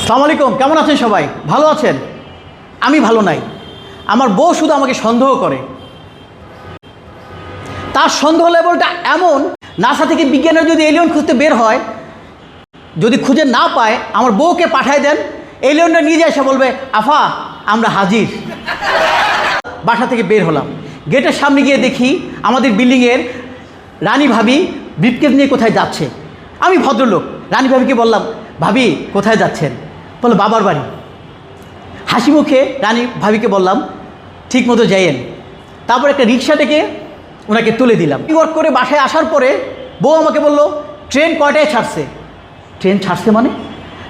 আসসালামু আলাইকুম, কেমন আছেন সবাই? ভালো আছেন? আমি ভালো নাই। আমার বউ শুধু আমাকে সন্দেহ করে। তার সন্দেহ লেভেলটা এমন, নাসা থেকে বিজ্ঞানীরা যদি এলিয়ন খুঁজতে বের হয়, যদি খুঁজে না পায়, আমার বউকে পাঠায় দেন, এলিয়নটা নিয়ে যায়, এসে বলবে আফা আমরা হাজির। বাসা থেকে বের হলাম, গেটের সামনে গিয়ে দেখি আমাদের বিল্ডিংয়ের রানী ভাবি ব্রিফকেস নিয়ে কোথায় যাচ্ছে। আমি ভদ্রলোক, রানী ভাবিকে বললাম ভাবি কোথায় যাচ্ছেন? বললো বাবার বাড়ি। হাসি মুখে রানী ভাবিকে বললাম ঠিক মতো যাইয়েন। তারপর একটা রিক্সা ডেকে ওনাকে তুলে দিলাম। ওয়ার্ক করে বাসায় আসার পরে বউ আমাকে বলল ট্রেন কয়টায় ছাড়ছে? ট্রেন ছাড়ছে মানে?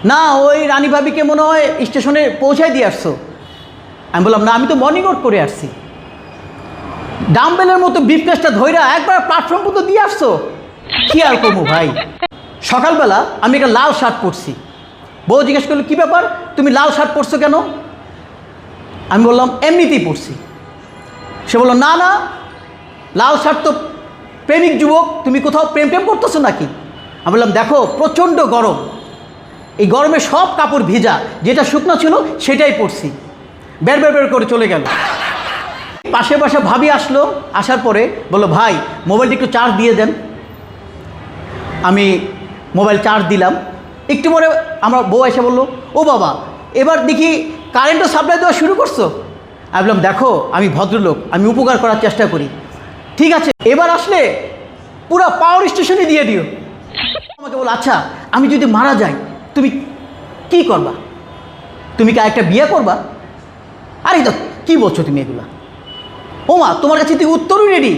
না, ওই রানী ভাবিকে মনে হয় স্টেশনে পৌঁছায় দিয়ে আসছো। আমি বললাম না, আমি তো মর্নিং ওয়াক করে আসছি। ডাম্বেলের মতো ব্রিফকেসটা ধইরা একবার প্ল্যাটফর্ম পর্যন্ত দিয়ে আসছো। কি আর করবো ভাই। সকালবেলা আমি একটা লাল শার্ট পরছি। বউ জিজ্ঞেস করলো কী ব্যাপার, তুমি লাল শার্ট পরছো কেন? আমি বললাম এমনিতেই পরছি। সে বললো না না, লাল শার্ট তো প্রেমিক যুবক, তুমি কোথাও প্রেম টেম করতেছো নাকি? আমি বললাম দেখো প্রচণ্ড গরম, এই গরমে সব কাপড় ভিজা, যেটা শুকনো ছিল সেটাই পরছি। বের বের বের করে চলে গেল। পাশে পাশে ভাবি আসলো, আসার পরে বললো ভাই মোবাইলটা একটু চার্জ দিয়ে দেন। আমি মোবাইল চার্জ দিলাম। একটু পরে আমার বউ এসে বললো ও বাবা এবার দেখি কারেন্টও সাপ্লাই দেওয়া শুরু করছো। আমি বললাম দেখো আমি ভদ্রলোক, আমি উপকার করার চেষ্টা করি, ঠিক আছে এবার আসলে পুরো পাওয়ার স্টেশনে দিয়ে দিও। আমাকে বলো আচ্ছা আমি যদি মারা যাই তুমি কি করবা? তুমি কি একটা বিয়ে করবা? আরে তো কী বলছো তুমি এগুলা? ওমা তোমার কাছে তুই উত্তরই রেডি?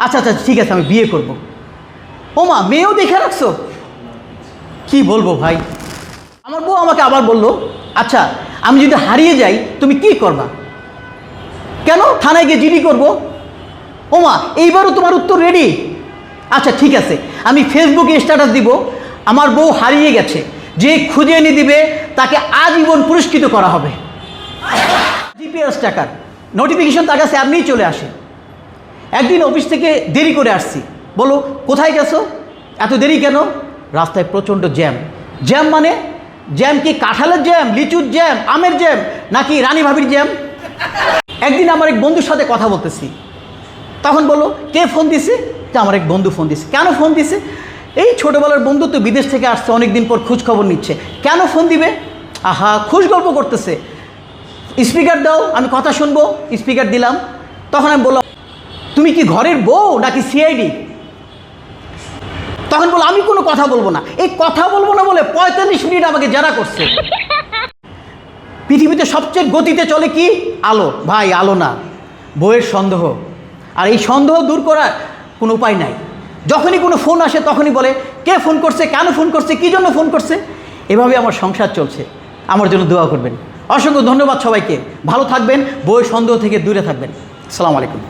আচ্ছা আচ্ছা ঠিক আছে আমি বিয়ে করব। ওমা মেয়েও দেখে রাখছো? কি বলবো ভাই। আমার বউ আমাকে আবার বললো আচ্ছা আমি যদি হারিয়ে যাই তুমি কি করবা? কেন? থানায় গিয়ে জিডি করবো। ওমা এইবারও তোমার উত্তর রেডি? আচ্ছা ঠিক আছে আমি ফেসবুকে স্ট্যাটাস দিব আমার বউ হারিয়ে গেছে, যে খুঁজে এনে দিবে তাকে আজীবন পুরস্কৃত করা হবে। জিপিএস টাকার নোটিফিকেশন তার কাছে এমনিই চলে আসে। একদিন অফিস থেকে দেরি করে আসছি, বলো কোথায় গেছো? এত দেরি কেন? রাস্তায় প্রচণ্ড জ্যাম। জ্যাম মানে? জ্যাম কি কাঁঠালের জ্যাম, লিচুর জ্যাম, আমের জ্যাম, নাকি রানী ভাবির জ্যাম? একদিন আমার এক বন্ধুর সাথে কথা বলতেছি, তখন বললো কে ফোন দিছে? যে আমার এক বন্ধু ফোন দিছে। কেন ফোন দিছে? এই ছোটোবেলার বন্ধু তো বিদেশ থেকে আসছে, অনেক দিন পর খোঁজ খবর নিচ্ছে। কেন ফোন দিবে? আহা খুশ গল্প করতেছে। স্পিকার দাও আমি কথা শুনবো। স্পিকার দিলাম। তখন আমি বললাম তুমি কি ঘরের বউ নাকি সিআইডি? তখন বললো আমি কোনো কথা বলবো না। এই কথা বলবো না বলে 45 মিনিট আমাকে জেরা করছে। পৃথিবীতে সবচেয়ে গতিতে চলে কি? আলো। ভাই আলো না, বইয়ের সন্দেহ। আর এই সন্দেহ দূর করার কোনো উপায় নাই। যখনই কোনো ফোন আসে তখনই বলে কে ফোন করছে, কেন ফোন করছে, কী জন্য ফোন করছে। এভাবে আমার সংসার চলছে। আমার জন্য দোয়া করবেন। অসংখ্য ধন্যবাদ সবাইকে। ভালো থাকবেন, বইয়ের সন্দেহ থেকে দূরে থাকবেন। আসসালামু আলাইকুম।